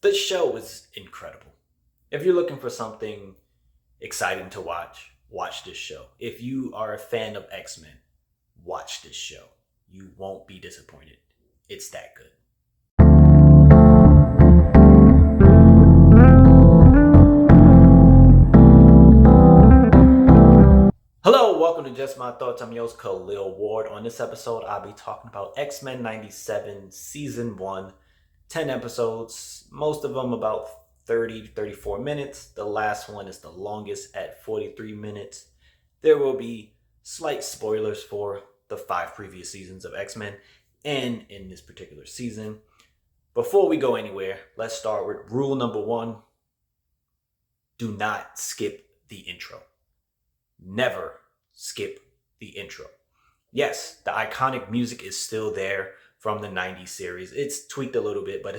The show is incredible. If you're looking for something exciting to watch this show. If you are a fan of X-Men, watch this show. You won't be disappointed. It's that good. Hello, welcome to Just My Thoughts. I'm your host, Khaleel Ward. On this episode, I'll be talking about X-Men 97 Season 1, 10 episodes, most of them about 30 to 34 minutes. The last one is the longest at 43 minutes. There will be slight spoilers for the 5 previous seasons of X-Men and in this particular season. Before we go anywhere, let's start with rule number 1. Do not skip the intro. Never skip the intro. Yes, the iconic music is still there from the 90s series. It's tweaked a little bit, but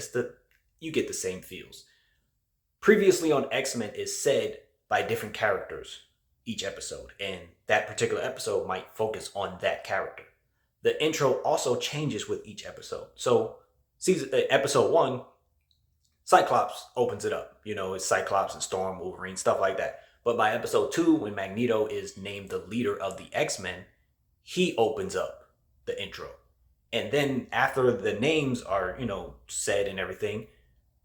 you get the same feels. Previously on X-Men is said by different characters each episode, and that particular episode might focus on that character. The intro also changes with each episode. So episode 1, Cyclops opens it up. It's Cyclops and Storm, Wolverine, stuff like that. But by episode 2, when Magneto is named the leader of the X-Men, he opens up the intro. And then after the names are, said and everything,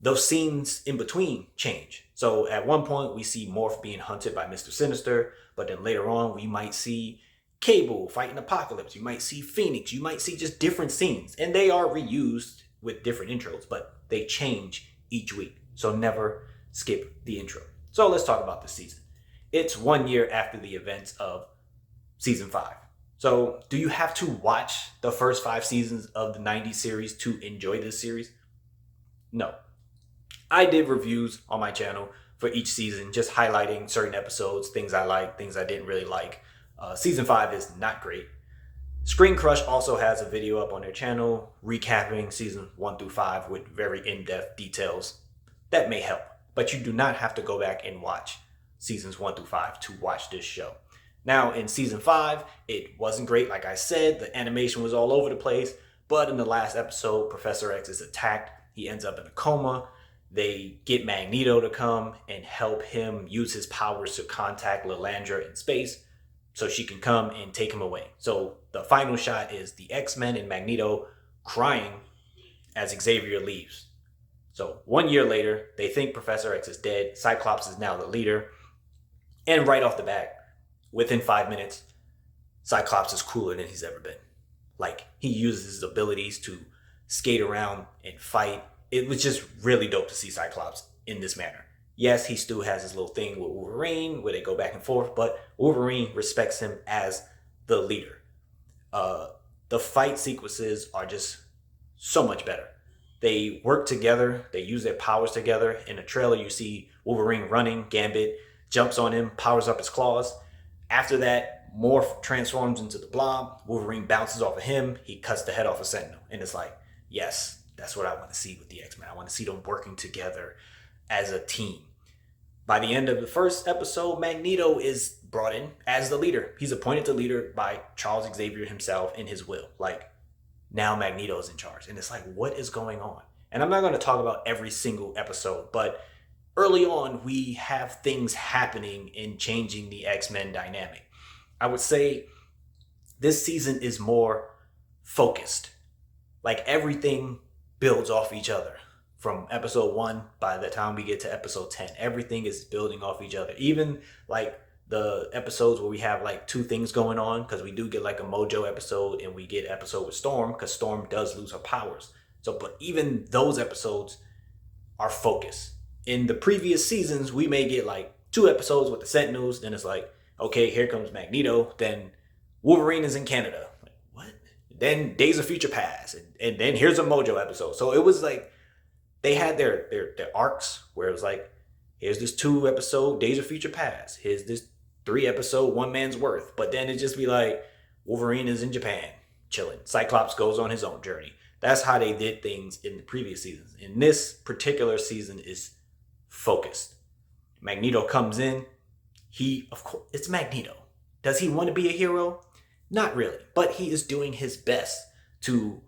those scenes in between change. So at one point, we see Morph being hunted by Mr. Sinister. But then later on, we might see Cable fighting Apocalypse. You might see Phoenix. You might see just different scenes. And they are reused with different intros, but they change each week. So never skip the intro. So let's talk about this season. It's 1 year after the events of season 5. So do you have to watch the first 5 seasons of the 90s series to enjoy this series? No. I did reviews on my channel for each season, just highlighting certain episodes, things I liked, things I didn't really like. Season 5 is not great. Screen Crush also has a video up on their channel recapping seasons 1 through 5 with very in-depth details. That may help, but you do not have to go back and watch seasons 1 through 5 to watch this show. Now, in season 5, it wasn't great. Like I said, the animation was all over the place. But in the last episode, Professor X is attacked. He ends up in a coma. They get Magneto to come and help him use his powers to contact Lilandra in space so she can come and take him away. So the final shot is the X-Men and Magneto crying as Xavier leaves. So 1 year later, they think Professor X is dead. Cyclops is now the leader. And right off the bat, within 5 minutes, Cyclops is cooler than he's ever been. Like, he uses his abilities to skate around and fight. It was just really dope to see Cyclops in this manner. Yes, he still has his little thing with Wolverine where they go back and forth, but Wolverine respects him as the leader. The fight sequences are just so much better. They work together. They use their powers together. In the trailer, you see Wolverine running. Gambit jumps on him, powers up his claws. After that, Morph transforms into the Blob. Wolverine bounces off of him. He cuts the head off a Sentinel. And it's like, yes, that's what I want to see with the X-Men. I want to see them working together as a team. By the end of the first episode, Magneto is brought in as the leader. He's appointed the leader by Charles Xavier himself in his will. Like, now Magneto is in charge. And it's like, what is going on? And I'm not going to talk about every single episode, but early on, we have things happening and changing the X-Men dynamic. I would say this season is more focused. Like, everything builds off each other. From episode 1, by the time we get to episode 10, everything is building off each other. Even like the episodes where we have like 2 things going on, because we do get like a Mojo episode and we get an episode with Storm, because Storm does lose her powers. So, but even those episodes are focused. In the previous seasons, we may get like 2 episodes with the Sentinels. Then it's like, okay, here comes Magneto. Then Wolverine is in Canada. Like, what? Then Days of Future Past. And then here's a Mojo episode. So it was like, they had their arcs where it was like, here's this 2 episode Days of Future Past. Here's this 3 episode One Man's Worth. But then it just be like, Wolverine is in Japan, chilling. Cyclops goes on his own journey. That's how they did things in the previous seasons. In this particular season is focused. Magneto comes in. Of course, it's Magneto. Does he want to be a hero? Not really. But he is doing his best to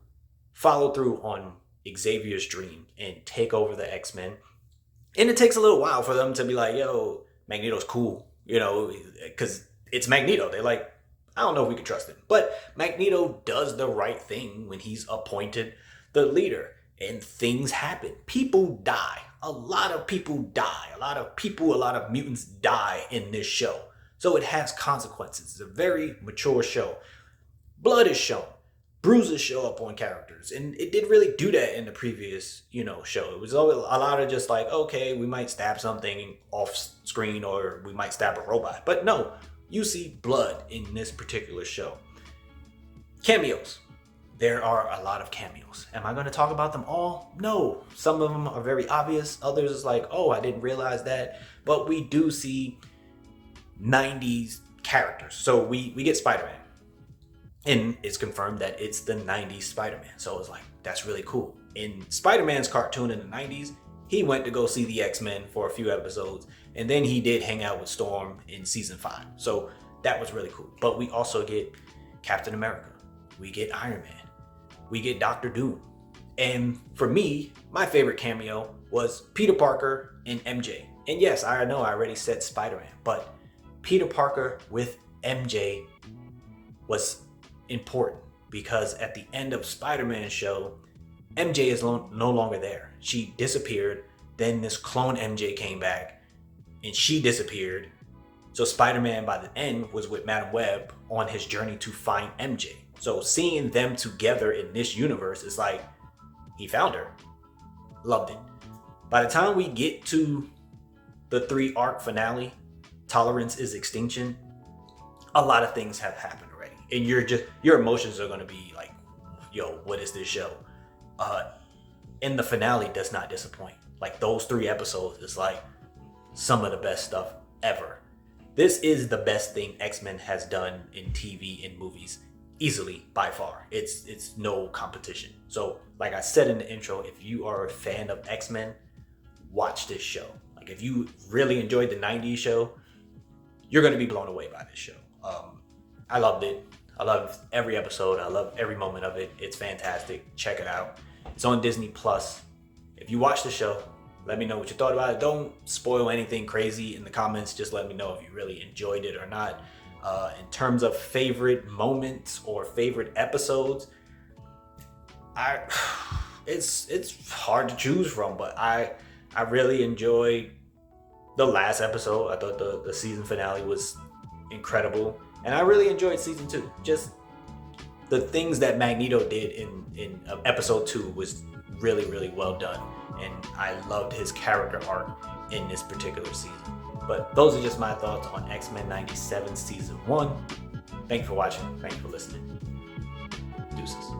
follow through on Xavier's dream and take over the X-Men. And it takes a little while for them to be like, yo, Magneto's cool, because it's Magneto. They're like, I don't know if we can trust him. But Magneto does the right thing when he's appointed the leader. And things happen. People die. A lot of people die. A lot of mutants die in this show. So it has consequences. It's a very mature show. Blood is shown. Bruises show up on characters. And it didn't really do that in the previous, show. It was a lot of just like, okay, we might stab something off screen or we might stab a robot. But no, you see blood in this particular show. Cameos. There are a lot of cameos. Am I going to talk about them all? No. Some of them are very obvious. Others is like, oh, I didn't realize that. But we do see 90s characters. So we get Spider-Man. And it's confirmed that it's the 90s Spider-Man. So it's like, that's really cool. In Spider-Man's cartoon in the 90s, he went to go see the X-Men for a few episodes. And then he did hang out with Storm in season 5. So that was really cool. But we also get Captain America. We get Iron Man. We get Doctor Doom. And for me, my favorite cameo was Peter Parker and MJ. And yes, I know I already said Spider-Man, but Peter Parker with MJ was important because at the end of Spider-Man's show, MJ is no longer there. She disappeared. Then this clone MJ came back and she disappeared. So Spider-Man by the end was with Madam Web on his journey to find MJ. So seeing them together in this universe is like, he found her. Loved it. By the time we get to the 3-arc finale, Tolerance is Extinction, a lot of things have happened already. And your emotions are going to be like, yo, what is this show? And the finale does not disappoint. Like those 3 episodes is like some of the best stuff ever. This is the best thing X-Men has done in TV and movies. Easily, by far. It's no competition. So, like I said in the intro, if you are a fan of X-Men, watch this show. Like, if you really enjoyed the 90s show, you're going to be blown away by this show. I loved it. I loved every episode. I love every moment of it. It's fantastic. Check it out. It's on Disney Plus. If you watch the show, let me know what you thought about it. Don't spoil anything crazy in the comments. Just let me know if you really enjoyed it or not. In terms of favorite moments or favorite episodes, it's hard to choose from, but I really enjoyed the last episode. I thought the season finale was incredible, and I really enjoyed season 2. Just the things that Magneto did in episode 2 was really, really well done, and I loved his character arc in this particular season. But those are just my thoughts on X-Men 97 Season 1. Thank you for watching. Thank you for listening. Deuces.